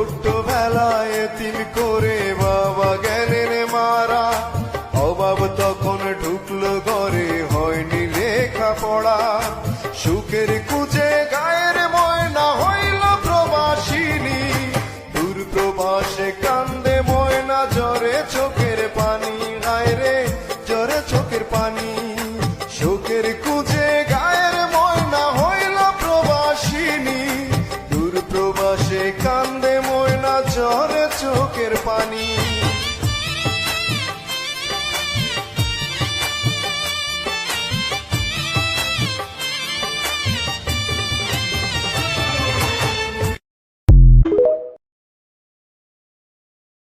ছোট্টবেলায় এতিম করে বাবা গেলেন মারা, অভাব তখন ঢুকলো ঘরে, হয়নি লেখাপড়া। সুখের কুচে গায়ের ময়না হইল প্রবাসিনী, দূর প্রবাসে কান্দে ময়না, জ্বরে চোখের পানি, হায় রে জ্বরে চোখের পানি। সুখের কুচে গায়ের ময়না হইল প্রবাসিনী, দূর প্রবাসে কান্দে ময়না, জ্বরে চোখের পানি।